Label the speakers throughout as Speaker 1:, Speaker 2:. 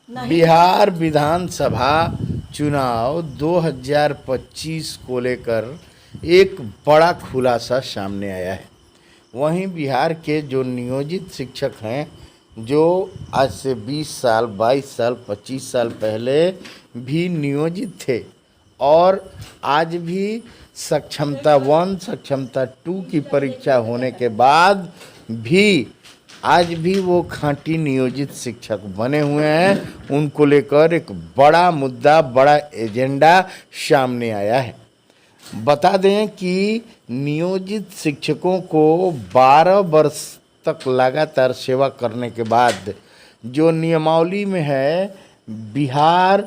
Speaker 1: बिहार विधानसभा चुनाव 2025 को लेकर एक बड़ा खुलासा सामने आया है। वहीं बिहार के जो नियोजित शिक्षक हैं, जो आज से 20 साल, 22 साल, 25 साल पहले भी नियोजित थे और आज भी सक्षमता 1, सक्षमता 2 की परीक्षा होने के बाद भी आज भी वो खाँटी नियोजित शिक्षक बने हुए हैं। उनको लेकर एक बड़ा मुद्दा, बड़ा एजेंडा सामने आया है। बता दें कि नियोजित शिक्षकों को 12 वर्ष तक लगातार सेवा करने के बाद जो नियमावली में है, बिहार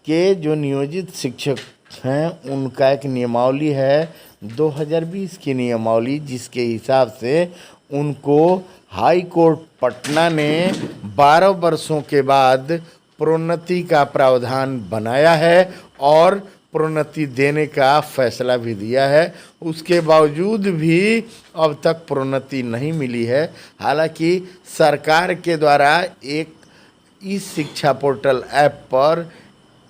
Speaker 1: के जो नियोजित शिक्षक हैं उनका एक नियमावली है 2020 की नियमावली, जिसके हिसाब से उनको हाई कोर्ट पटना ने 12 वर्षों के बाद प्रोन्नति का प्रावधान बनाया है और प्रोन्नति देने का फैसला भी दिया है। उसके बावजूद भी अब तक प्रोन्नति नहीं मिली है। हालांकि सरकार के द्वारा एक ई शिक्षा पोर्टल ऐप पर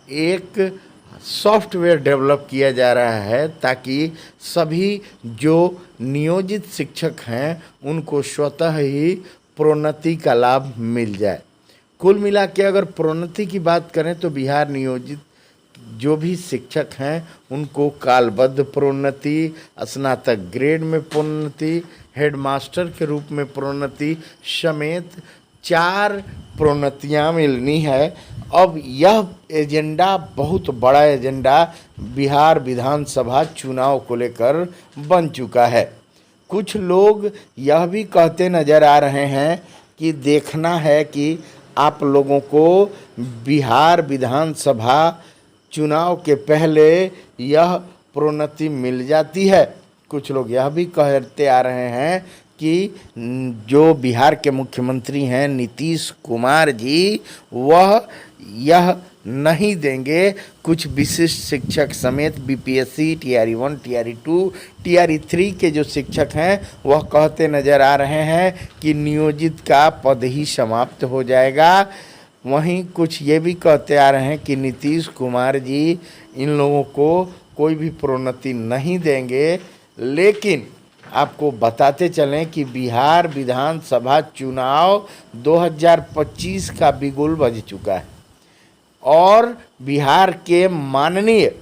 Speaker 1: एक सॉफ्टवेयर डेवलप किया जा रहा है ताकि सभी जो नियोजित शिक्षक हैं उनको स्वतः ही प्रोन्नति का लाभ मिल जाए। कुल मिला के अगर प्रोन्नति की बात करें तो बिहार नियोजित जो भी शिक्षक हैं उनको कालबद्ध प्रोन्नति, स्नातक ग्रेड में प्रोन्नति, हेडमास्टर के रूप में प्रोन्नति समेत 4 प्रोन्नतियाँ मिलनी है। अब यह एजेंडा बहुत बड़ा एजेंडा बिहार विधानसभा चुनाव को लेकर बन चुका है। कुछ लोग यह भी कहते नज़र आ रहे हैं कि देखना है कि आप लोगों को बिहार विधानसभा चुनाव के पहले यह प्रोन्नति मिल जाती है। कुछ लोग यह भी कहते आ रहे हैं कि जो बिहार के मुख्यमंत्री हैं नीतीश कुमार जी, वह यह नहीं देंगे। कुछ विशिष्ट शिक्षक समेत बीपीएससी, टीआरई 1, टीआरई 2, टीआरई 3 के जो शिक्षक हैं वह कहते नज़र आ रहे हैं कि नियोजित का पद ही समाप्त हो जाएगा। वहीं कुछ ये भी कहते आ रहे हैं कि नीतीश कुमार जी इन लोगों को कोई भी प्रोन्नति नहीं देंगे। लेकिन आपको बताते चलें कि बिहार विधानसभा चुनाव 2025 का बिगुल बज चुका है और बिहार के माननीय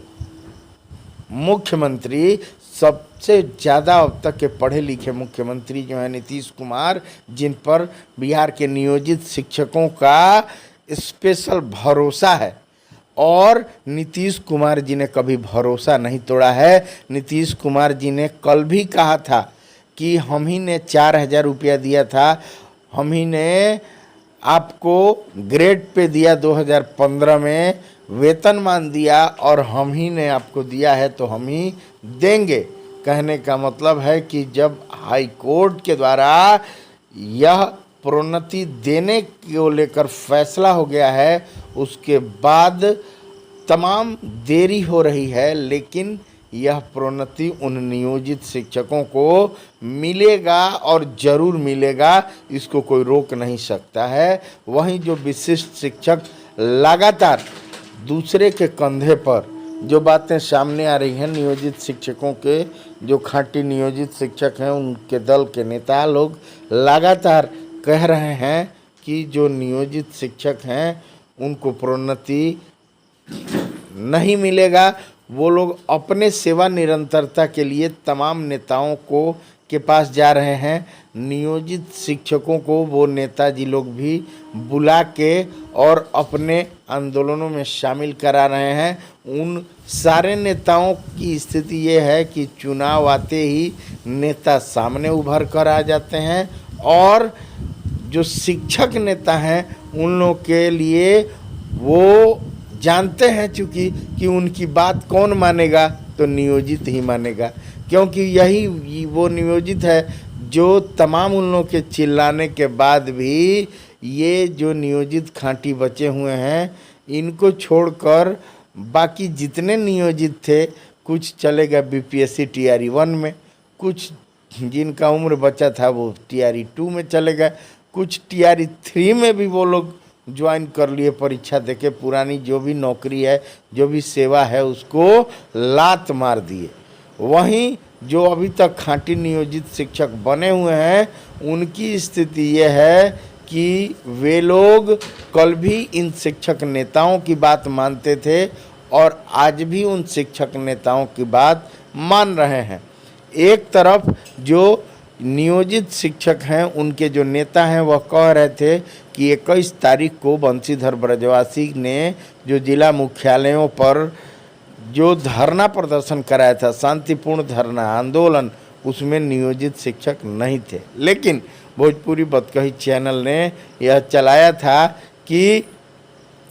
Speaker 1: मुख्यमंत्री, सबसे ज़्यादा अब तक के पढ़े लिखे मुख्यमंत्री जो हैं नीतीश कुमार, जिन पर बिहार के नियोजित शिक्षकों का स्पेशल भरोसा है और नीतीश कुमार जी ने कभी भरोसा नहीं तोड़ा है। नीतीश कुमार जी ने कल भी कहा था कि हम ही ने 4000 रुपया दिया था, हम ही ने आपको ग्रेड पे दिया 2015 में, वेतनमान दिया और हम ही ने आपको दिया है तो हम ही देंगे। कहने का मतलब है कि जब हाई कोर्ट के द्वारा यह प्रोन्नति देने को लेकर फैसला हो गया है, उसके बाद तमाम देरी हो रही है, लेकिन यह प्रोन्नति उन नियोजित शिक्षकों को मिलेगा और ज़रूर मिलेगा, इसको कोई रोक नहीं सकता है। वहीं जो विशिष्ट शिक्षक लगातार दूसरे के कंधे पर जो बातें सामने आ रही हैं, नियोजित शिक्षकों के जो खाँटी नियोजित शिक्षक हैं उनके दल के नेता लोग लगातार कह रहे हैं कि जो नियोजित शिक्षक हैं उनको प्रोन्नति नहीं मिलेगा। वो लोग अपने सेवा निरंतरता के लिए तमाम नेताओं को के पास जा रहे हैं। नियोजित शिक्षकों को वो नेताजी लोग भी बुला के और अपने आंदोलनों में शामिल करा रहे हैं। उन सारे नेताओं की स्थिति ये है कि चुनाव आते ही नेता सामने उभर कर आ जाते हैं और जो शिक्षक नेता हैं उन लोगों के लिए वो जानते हैं चूँकि कि उनकी बात कौन मानेगा, तो नियोजित ही मानेगा, क्योंकि यही वो नियोजित है जो तमाम उन लोगों के चिल्लाने के बाद भी ये जो नियोजित खाँटी बचे हुए हैं इनको छोड़कर बाकी जितने नियोजित थे, कुछ चले गए बीपीएससी टीआरई 1 में, कुछ जिनका उम्र बचा था वो टीआरई 2 में चले गए, कुछ टीआरई 3 में भी वो लोग ज्वाइन कर लिए परीक्षा देके, पुरानी जो भी नौकरी है, जो भी सेवा है, उसको लात मार दिए। वहीं जो अभी तक खाँटी नियोजित शिक्षक बने हुए हैं, उनकी स्थिति यह है कि वे लोग कल भी इन शिक्षक नेताओं की बात मानते थे और आज भी उन शिक्षक नेताओं की बात मान रहे हैं। एक तरफ जो नियोजित शिक्षक हैं, उनके जो नेता हैं, वह कह रहे थे कि 21 तारीख को बंशीधर ब्रजवासी ने जो जिला मुख्यालयों पर जो धरना प्रदर्शन कराया था, शांतिपूर्ण धरना आंदोलन, उसमें नियोजित शिक्षक नहीं थे। लेकिन भोजपुरी बतकही चैनल ने यह चलाया था कि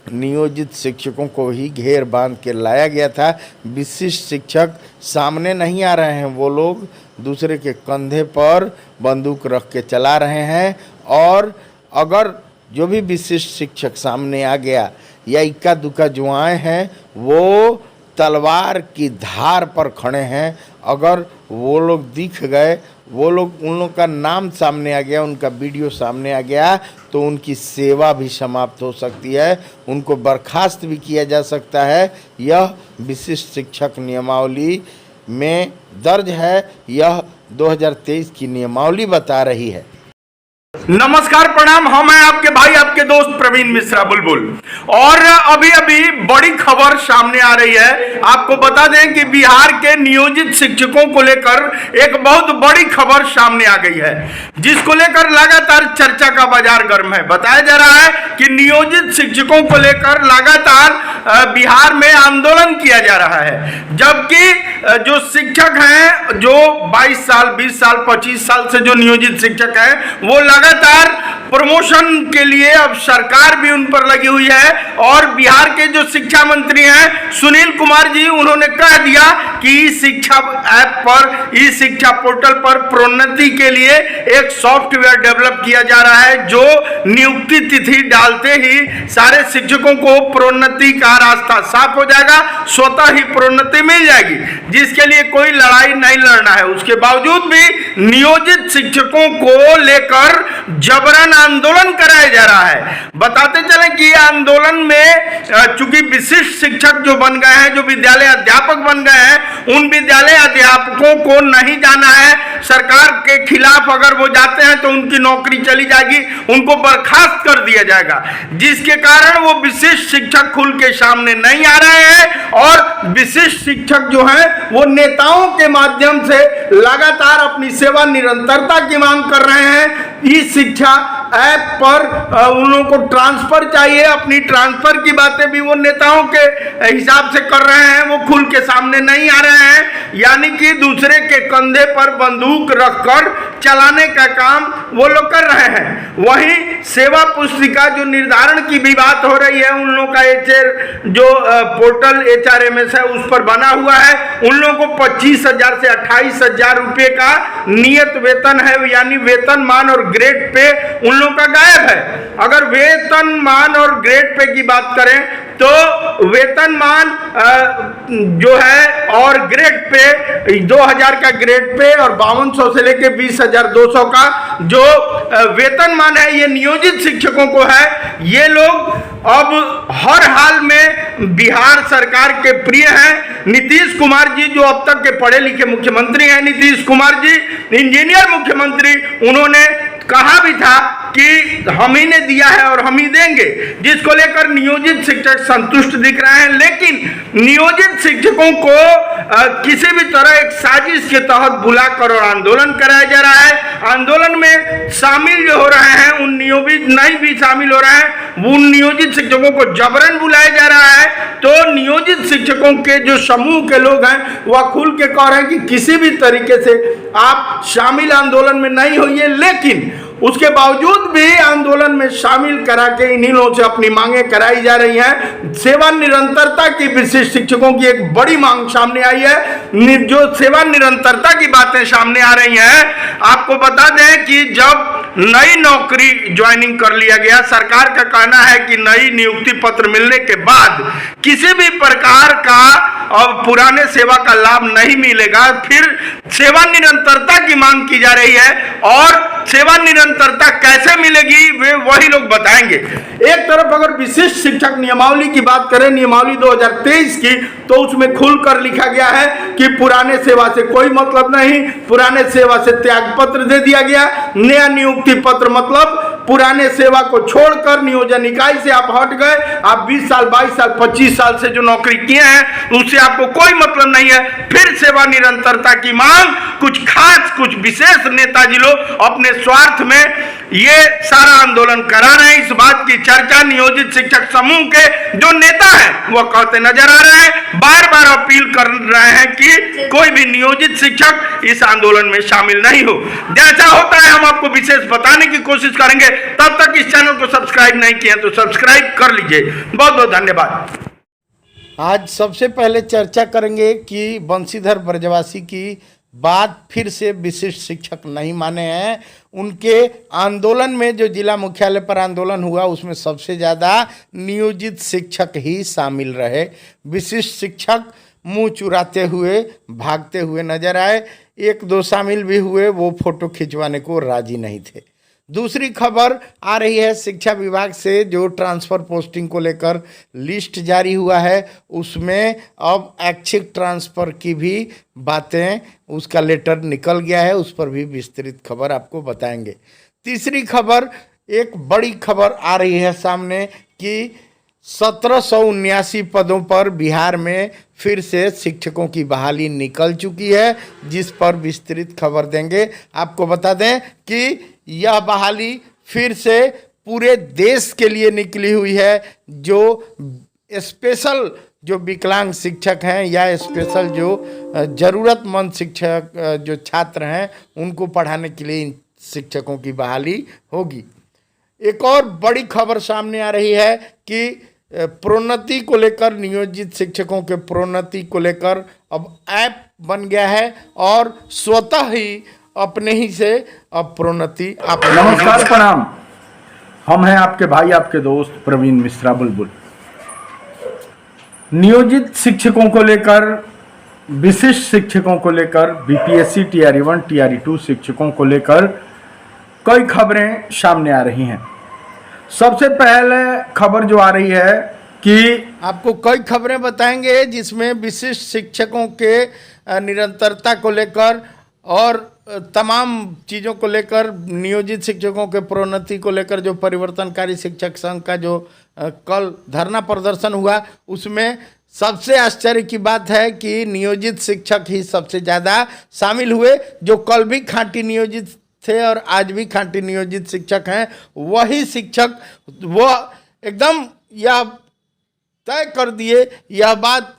Speaker 1: नियोजित शिक्षकों को ही घेर बांध के लाया गया था। विशिष्ट शिक्षक सामने नहीं आ रहे हैं, वो लोग दूसरे के कंधे पर बंदूक रख के चला रहे हैं। और अगर जो भी विशिष्ट शिक्षक सामने आ गया या इक्का दुक्का जो आए हैं, वो तलवार की धार पर खड़े हैं। अगर वो लोग दिख गए, वो लोग, उन लोग का नाम सामने आ गया, उनका वीडियो सामने आ गया, तो उनकी सेवा भी समाप्त हो सकती है, उनको बर्खास्त भी किया जा सकता है। यह विशिष्ट शिक्षक नियमावली में दर्ज है। यह 2023 की नियमावली बता रही है।
Speaker 2: नमस्कार, प्रणाम। हम हैं आपके भाई, आपके दोस्त प्रवीण मिश्रा बुलबुल। और अभी अभी बड़ी खबर सामने आ रही है। आपको बता दें कि बिहार के नियोजित शिक्षकों को लेकर एक बहुत बड़ी खबर सामने आ गई है, जिसको लेकर लगातार चर्चा का बाजार गर्म है। बताया जा रहा है कि नियोजित शिक्षकों को लेकर लगातार बिहार में आंदोलन किया जा रहा है, जबकि जो शिक्षक हैं, जो 22 साल, 20 साल, 25 साल से जो नियोजित शिक्षक हैं, वो लगातार प्रमोशन के लिए अब सरकार भी उन पर लगी हुई है। और बिहार के जो शिक्षा मंत्री हैं सुनील कुमार जी, उन्होंने कह दिया कि ई शिक्षा ऐप पर, ई शिक्षा पोर्टल पर प्रोन्नति के लिए एक सॉफ्टवेयर डेवलप किया जा रहा है, जो नियुक्ति तिथि डालते ही सारे शिक्षकों को प्रोन्नति का रास्ता साफ हो जाएगा, स्वतः ही प्रोन्नति मिल जाएगी, जिसके लिए कोई लड़ाई नहीं लड़ना है। उसके बावजूद भी नियोजित शिक्षकों को लेकर जबरन आंदोलन कराया जा रहा है। बताते चले कि आंदोलन में चूंकि विशिष्ट शिक्षक जो बन गए हैं, जो विद्यालय अध्यापक बन गए हैं, उन विद्यालय अध्यापकों को नहीं जाना है। सरकार के खिलाफ अगर वो जाते हैं तो उनकी नौकरी चली जाएगी, उनको बर्खास्त कर दिया जाएगा, जिसके कारण वो विशिष्ट शिक्षक खुल के सामने नहीं आ रहे हैं। और विशिष्ट शिक्षक जो हैं, वो नेताओं के माध्यम से लगातार अपनी सेवा निरंतरता की मांग कर रहे हैं। ई शिक्षा ऐप पर उन लोगों को ट्रांसफर चाहिए, अपनी ट्रांसफर की बातें भी वो नेताओं के हिसाब से कर रहे हैं, वो खुल के सामने नहीं आ रहे हैं। यानी कि दूसरे के कंधे पर बंदूक रखकर चलाने का काम वो लोग कर रहे हैं। वहीं सेवा पुस्तिका जो निर्धारण की भी बात हो रही है, उन लोगों का जो पोर्टल HRMS है, उस पर बना हुआ है। उन लोगों को 25,000 से 28,000 रुपये का नियत वेतन है, यानी वेतनमान और ग्रेड पे उन लोगों का गायब है। अगर वेतनमान और ग्रेड पे की बात करें तो वेतनमान जो है और ग्रेड पे 2,000 का ग्रेड पे और 5200 से लेके 20,200 का जो वेतनमान है, ये नियोजित शिक्षकों को है। ये लोग अब हर हाल में बिहार सरकार के प्रिय हैं। नीतीश कुमार जी जो अब तक के पढ़े लिखे मुख्यमंत्री हैं, नीतीश कुमार जी इंजीनियर मुख्यमंत्री, उन्होंने कहा भी था कि हम ही ने दिया है और हम ही देंगे, जिसको लेकर नियोजित शिक्षक संतुष्ट दिख रहे हैं। लेकिन नियोजित शिक्षकों को किसी भी तरह एक साजिश के तहत बुलाकर और आंदोलन कराया जा रहा है। आंदोलन में शामिल जो हो रहे हैं, उन नियोजित नहीं भी शामिल हो रहे हैं, उन नियोजित शिक्षकों को जबरन बुलाया जा रहा है। तो नियोजित शिक्षकों के जो समूह के लोग हैं, वह खुल के कह रहे हैं कि किसी भी तरीके से आप शामिल आंदोलन में नहीं होइए। लेकिन उसके बावजूद भी आंदोलन में शामिल करा के इन्हीं लोगों से अपनी मांगे कराई जा रही हैं। सेवा निरंतरता की विशिष्ट शिक्षकों की एक बड़ी मांग सामने आई है। जो सेवा निरंतरता की बातें सामने आ रही हैं, आपको बता दें कि जब नई नौकरी ज्वाइनिंग कर लिया गया, सरकार का कहना है कि नई नियुक्ति पत्र मिलने के बाद किसी भी प्रकार का अब पुराने सेवा का लाभ नहीं मिलेगा। फिर सेवा निरंतरता की मांग की जा रही है और सेवा निरंतरता निरंतरता कैसे मिलेगी वे वही लोग बताएंगे। एक तरफ अगर विशिष्ट शिक्षक नियमावली की बात करें, नियमावली 2023 की, तो उसमें खुलकर लिखा गया है कि पुराने सेवा से कोई मतलब नहीं, पुराने सेवा से त्याग पत्र दे दिया गया। नया नियुक्ति पत्र मतलब पुराने सेवा को छोड़कर नियोजन इकाई से आप हट गए, आप 20 साल 22 साल 25 साल से जो नौकरी किए हैं उससे आपको कोई मतलब नहीं है। फिर सेवा निरंतरता की मांग कुछ खास कुछ विशेष नेताजी लोग अपने स्वार्थ में ये सारा आंदोलन करा रहे हैं। इस बात की चर्चा नियोजित शिक्षक समूह के जो नेता हैं वह कहते नजर आ रहे हैं, बार बार अपील कर रहे हैं कि कोई भी नियोजित शिक्षक इस आंदोलन में शामिल नहीं हो। जैसा होता है हम आपको विशेष बताने की कोशिश करेंगे। तब तक इस चैनल को सब्सक्राइब नहीं किया तो सब्सक्राइब कर लीजिए। बहुत बहुत धन्यवाद।
Speaker 1: आज सबसे पहले चर्चा करेंगे कि बंशीधर ब्रजवासी की बात फिर से विशिष्ट शिक्षक नहीं माने हैं। उनके आंदोलन में जो जिला मुख्यालय पर आंदोलन हुआ उसमें सबसे ज़्यादा नियोजित शिक्षक ही शामिल रहे। विशिष्ट शिक्षक मुंह चुराते हुए भागते हुए नजर आए। एक दो शामिल भी हुए, वो फोटो खिंचवाने को राजी नहीं थे। दूसरी खबर आ रही है शिक्षा विभाग से, जो ट्रांसफ़र पोस्टिंग को लेकर लिस्ट जारी हुआ है उसमें अब ऐच्छिक ट्रांसफ़र की भी बातें, उसका लेटर निकल गया है, उस पर भी विस्तृत खबर आपको बताएंगे। तीसरी खबर, एक बड़ी खबर आ रही है सामने कि 1779 पदों पर बिहार में फिर से शिक्षकों की बहाली निकल चुकी है, जिस पर विस्तृत खबर देंगे। आपको बता दें कि यह बहाली फिर से पूरे देश के लिए निकली हुई है। जो स्पेशल जो विकलांग शिक्षक हैं या स्पेशल जो ज़रूरतमंद शिक्षक जो छात्र हैं उनको पढ़ाने के लिए इन शिक्षकों की बहाली होगी। एक और बड़ी खबर सामने आ रही है कि प्रोन्नति को लेकर, नियोजित शिक्षकों के प्रोन्नति को लेकर अब ऐप बन गया है और स्वतः ही अपने ही से अब प्रोन्नति आप।
Speaker 2: नमस्कार, प्रणाम। हम हैं आपके भाई आपके दोस्त प्रवीण मिश्रा बुलबुल। नियोजित शिक्षकों को लेकर, विशिष्ट शिक्षकों को लेकर, बीपीएससी टीआरई 1 टीआरई 2 शिक्षकों को लेकर कई खबरें सामने आ रही हैं। सबसे पहले खबर जो आ रही है कि
Speaker 1: आपको कई खबरें बताएंगे जिसमें विशिष्ट शिक्षकों के निरंतरता को लेकर और तमाम चीज़ों को लेकर, नियोजित शिक्षकों के प्रोन्नति को लेकर जो परिवर्तनकारी शिक्षक संघ का जो कल धरना प्रदर्शन हुआ उसमें सबसे आश्चर्य की बात है कि नियोजित शिक्षक ही सबसे ज़्यादा शामिल हुए। जो कल भी खांटी नियोजित थे और आज भी खांटी नियोजित शिक्षक हैं, वही शिक्षक वो एकदम यह तय कर दिए, यह बात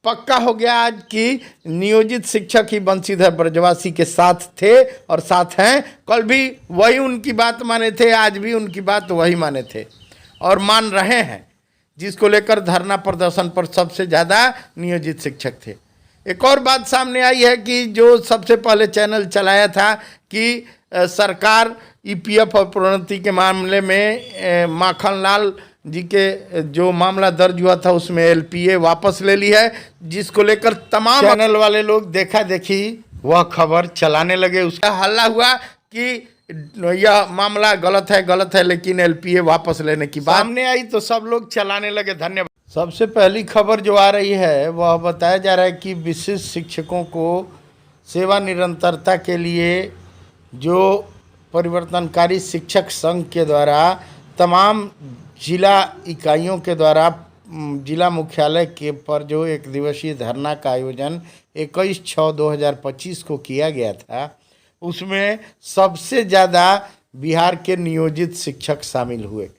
Speaker 1: पक्का हो गया आज कि नियोजित शिक्षक ही बंशीधर ब्रजवासी के साथ थे और साथ हैं। कल भी वही उनकी बात माने थे, आज भी उनकी बात वही माने थे और मान रहे हैं, जिसको लेकर धरना प्रदर्शन पर सबसे ज़्यादा नियोजित शिक्षक थे। एक और बात सामने आई है कि जो सबसे पहले चैनल चलाया था कि सरकार ईपीएफ और प्रोन्नति के मामले में माखनलाल जी के जो मामला दर्ज हुआ था उसमें एलपीए वापस ले ली है, जिसको लेकर तमाम चैनल वाले लोग देखा देखी वह खबर चलाने लगे। उसका हल्ला हुआ कि यह मामला गलत है, लेकिन एलपीए वापस लेने की बात सामने आई तो सब लोग चलाने लगे। धन्यवाद। सबसे पहली खबर जो आ रही है वह बताया जा रहा है कि विशिष्ट शिक्षकों को सेवा निरंतरता के लिए जो परिवर्तनकारी शिक्षक संघ के द्वारा तमाम जिला इकाइयों के द्वारा जिला मुख्यालय के पर जो एक दिवसीय धरना का आयोजन 21/6/2025 को किया गया था, उसमें सबसे ज़्यादा बिहार के नियोजित शिक्षक शामिल हुए।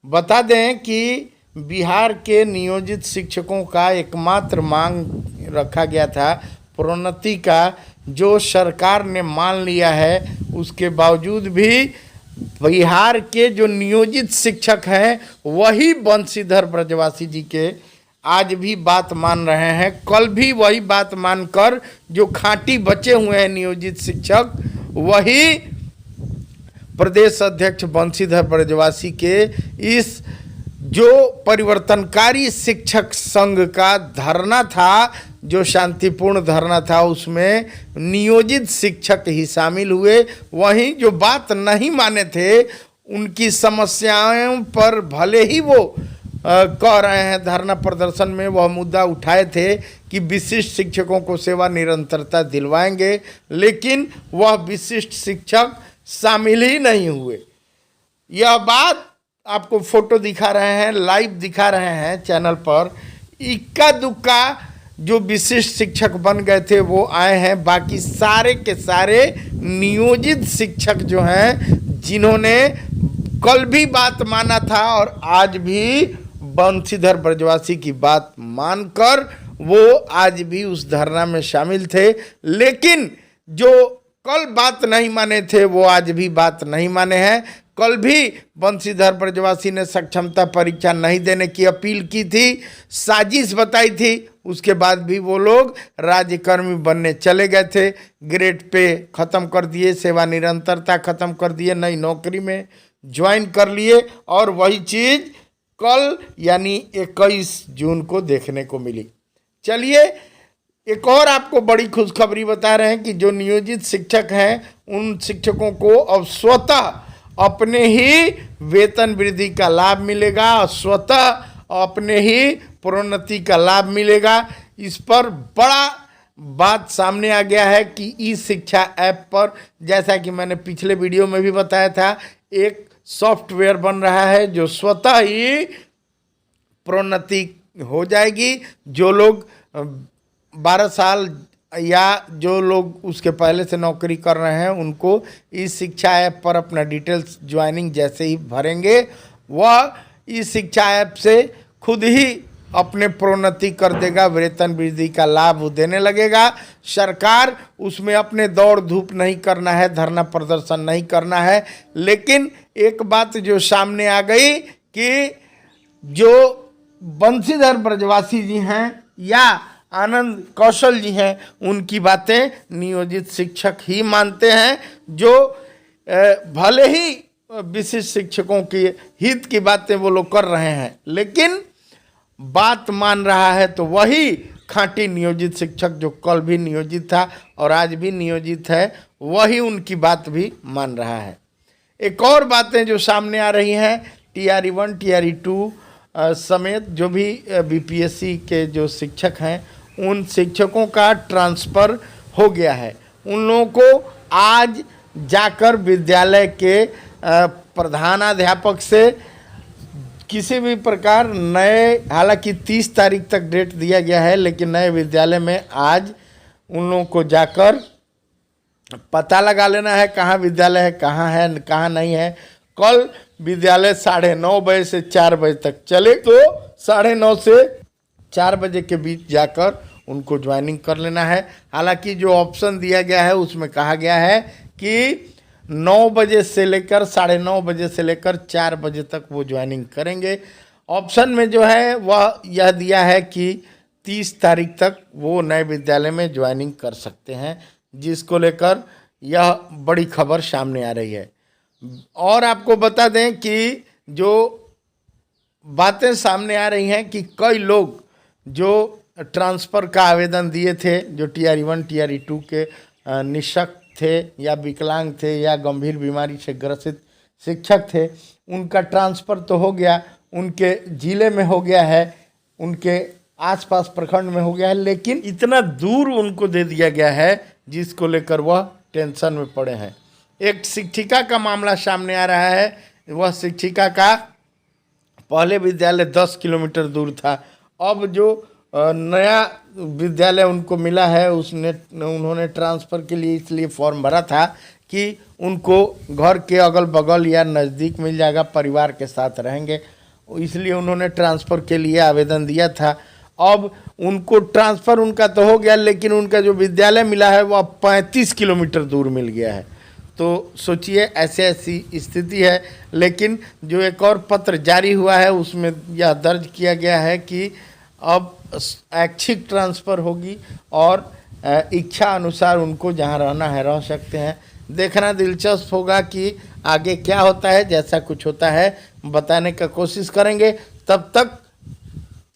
Speaker 1: बता दें कि बिहार के नियोजित शिक्षकों का एकमात्र मांग रखा गया था प्रोन्नति का, जो सरकार ने मान लिया है। उसके बावजूद भी बिहार के जो नियोजित शिक्षक हैं वही बंशीधर ब्रजवासी जी के आज भी बात मान रहे हैं। कल भी वही बात मानकर जो खांटी बचे हुए हैं नियोजित शिक्षक, वही प्रदेश अध्यक्ष बंशीधर ब्रजवासी के इस जो परिवर्तनकारी शिक्षक संघ का धरना था जो शांतिपूर्ण धरना था उसमें नियोजित शिक्षक ही शामिल हुए। वहीं जो बात नहीं माने थे उनकी समस्याओं पर भले ही वो कह रहे हैं धरना प्रदर्शन में वह मुद्दा उठाए थे कि विशिष्ट शिक्षकों को सेवा निरंतरता दिलवाएंगे, लेकिन वह विशिष्ट शिक्षक शामिल ही नहीं हुए। यह बात आपको फोटो दिखा रहे हैं, लाइव दिखा रहे हैं चैनल पर। इक्का दुक्का जो विशिष्ट शिक्षक बन गए थे वो आए हैं, बाकी सारे के सारे नियोजित शिक्षक जो हैं जिन्होंने कल भी बात माना था और आज भी बंशीधर ब्रजवासी की बात मानकर वो आज भी उस धरना में शामिल थे, लेकिन जो कल बात नहीं माने थे वो आज भी बात नहीं माने हैं। कल भी बंशीधर ब्रजवासी ने सक्षमता परीक्षा नहीं देने की अपील की थी, साजिश बताई थी, उसके बाद भी वो लोग राज्यकर्मी बनने चले गए थे। ग्रेड पे ख़त्म कर दिए, सेवा निरंतरता ख़त्म कर दिए, नई नौकरी में ज्वाइन कर लिए और वही चीज़ कल यानी 21 जून को देखने को मिली। चलिए एक और आपको बड़ी खुशखबरी बता रहे हैं कि जो नियोजित शिक्षक हैं उन शिक्षकों को अब स्वतः अपने ही वेतन वृद्धि का लाभ मिलेगा और स्वतः अपने ही प्रोन्नति का लाभ मिलेगा। इस पर बड़ा बात सामने आ गया है कि ई शिक्षा ऐप पर, जैसा कि मैंने पिछले वीडियो में भी बताया था, एक सॉफ्टवेयर बन रहा है जो स्वतः ही प्रोन्नति हो जाएगी। जो लोग 12 साल या जो लोग उसके पहले से नौकरी कर रहे हैं उनको इस शिक्षा ऐप पर अपना डिटेल्स ज्वाइनिंग जैसे ही भरेंगे वह इस शिक्षा ऐप से खुद ही अपने प्रोन्नति कर देगा, वेतन वृद्धि का लाभ देने लगेगा। सरकार उसमें अपने दौड़ धूप नहीं करना है, धरना प्रदर्शन नहीं करना है। लेकिन एक बात जो सामने आ गई कि जो बंशीधर ब्रजवासी जी हैं या आनंद कौशल जी हैं उनकी बातें नियोजित शिक्षक ही मानते हैं, जो भले ही विशिष्ट शिक्षकों के हित की बातें वो लोग कर रहे हैं, लेकिन बात मान रहा है तो वही खाँटी नियोजित शिक्षक जो कल भी नियोजित था और आज भी नियोजित है, वही उनकी बात भी मान रहा है। एक और बातें जो सामने आ रही हैं, TRE 1 TRE 2 समेत जो भी BPSC के जो शिक्षक हैं उन शिक्षकों का ट्रांसफ़र हो गया है। उन लोगों को आज जाकर विद्यालय के प्रधानाध्यापक से किसी भी प्रकार नए, हालांकि 30 तारीख तक डेट दिया गया है, लेकिन नए विद्यालय में आज उन लोगों को जाकर पता लगा लेना है कहाँ विद्यालय है, कहाँ नहीं है। कल विद्यालय 9:30 बजे से 4 बजे तक चले, तो 9:30 से 4 बजे के बीच जाकर उनको ज्वाइनिंग कर लेना है। हालांकि जो ऑप्शन दिया गया है उसमें कहा गया है कि 9 बजे से लेकर 9:30 बजे से लेकर 4 बजे तक वो ज्वाइनिंग करेंगे। ऑप्शन में जो है वह यह दिया है कि 30 तारीख तक वो नए विद्यालय में ज्वाइनिंग कर सकते हैं, जिसको लेकर यह बड़ी खबर सामने आ रही है। और आपको बता दें कि जो बातें सामने आ रही हैं कि कई लोग जो ट्रांसफ़र का आवेदन दिए थे, जो TRE 1 TRE 2 के निःशक्त थे या विकलांग थे या गंभीर बीमारी से ग्रसित शिक्षक थे, उनका ट्रांसफ़र तो हो गया, उनके ज़िले में हो गया है, उनके आसपास प्रखंड में हो गया है, लेकिन इतना दूर उनको दे दिया गया है जिसको लेकर वह टेंशन में पड़े हैं। एक शिक्षिका का मामला सामने आ रहा है। वह शिक्षिका का पहले विद्यालय 10 किलोमीटर दूर था, अब जो नया विद्यालय उनको मिला है उन्होंने ट्रांसफ़र के लिए इसलिए फॉर्म भरा था कि उनको घर के अगल बगल या नज़दीक मिल जाएगा, परिवार के साथ रहेंगे, इसलिए उन्होंने ट्रांसफ़र के लिए आवेदन दिया था। अब उनको ट्रांसफ़र उनका तो हो गया, लेकिन उनका जो विद्यालय मिला है वह 35 किलोमीटर दूर मिल गया है। तो सोचिए ऐसी स्थिति है। लेकिन जो एक और पत्र जारी हुआ है उसमें यह दर्ज किया गया है कि अब ऐच्छिक ट्रांसफ़र होगी और इच्छा अनुसार उनको जहां रहना है रह सकते हैं। देखना दिलचस्प होगा कि आगे क्या होता है। जैसा कुछ होता है बताने का कोशिश करेंगे। तब तक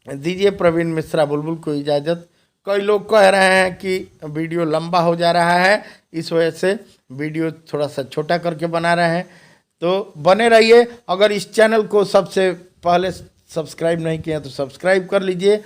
Speaker 1: दीजिए प्रवीण मिश्रा बुलबुल को इजाज़त। कई लोग कह रहे हैं कि वीडियो लंबा हो जा रहा है, इस वजह से वीडियो थोड़ा सा छोटा करके बना रहे हैं। तो बने रहिए। अगर इस चैनल को सबसे पहले सब्सक्राइब नहीं किया तो सब्सक्राइब कर लीजिए।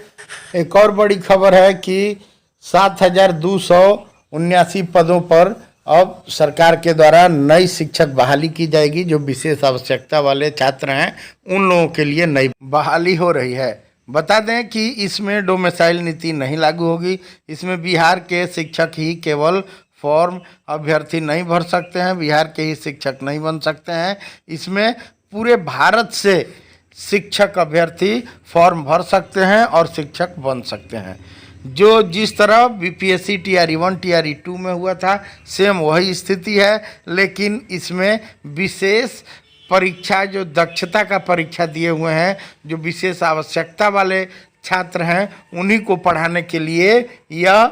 Speaker 1: एक और बड़ी खबर है कि 7,279 पदों पर अब सरकार के द्वारा नई शिक्षक बहाली की जाएगी। जो विशेष आवश्यकता वाले छात्र हैं उन लोगों के लिए नई बहाली हो रही है। बता दें कि इसमें डोमिसाइल नीति नहीं लागू होगी। इसमें बिहार के शिक्षक ही केवल फॉर्म अभ्यर्थी नहीं भर सकते हैं, बिहार के ही शिक्षक नहीं बन सकते हैं। इसमें पूरे भारत से शिक्षक अभ्यर्थी फॉर्म भर सकते हैं और शिक्षक बन सकते हैं। जो जिस तरह बीपीएससी टीआरई 1 टीआरई 2 में हुआ था, सेम वही स्थिति है, लेकिन इसमें विशेष परीक्षा, जो दक्षता का परीक्षा दिए हुए हैं, जो विशेष आवश्यकता वाले छात्र हैं उन्हीं को पढ़ाने के लिए यह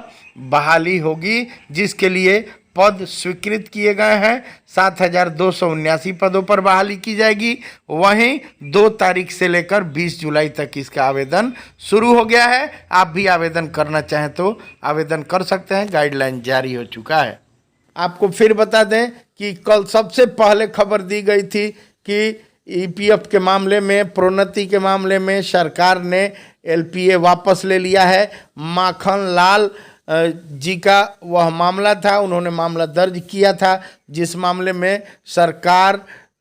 Speaker 1: बहाली होगी, जिसके लिए पद स्वीकृत किए गए हैं। 7,279 पदों पर बहाली की जाएगी। वहीं 2 तारीख से लेकर 20 जुलाई तक इसका आवेदन शुरू हो गया है। आप भी आवेदन करना चाहें तो आवेदन कर सकते हैं, गाइडलाइन जारी हो चुका है। आपको फिर बता दें कि कल सबसे पहले खबर दी गई थी कि ईपीएफ के मामले में, प्रोन्नति के मामले में सरकार ने एलपीए वापस ले लिया है। माखन लाल जी का वह मामला था, उन्होंने मामला दर्ज किया था, जिस मामले में सरकार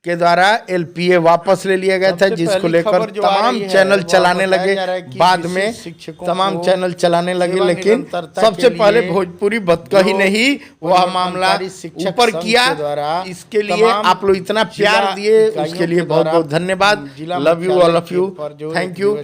Speaker 1: के द्वारा एलपीए वापस ले लिया गया था, जिसको लेकर तमाम चैनल चलाने लगे। बाद में तमाम चैनल चलाने लगे, लेकिन सबसे पहले भोजपुरी बतकही ने ही वह मामला ऊपर किया। इसके लिए आप लोग इतना प्यार दिए, उसके लिए बहुत बहुत धन्यवाद। Love you, all of you, thank you.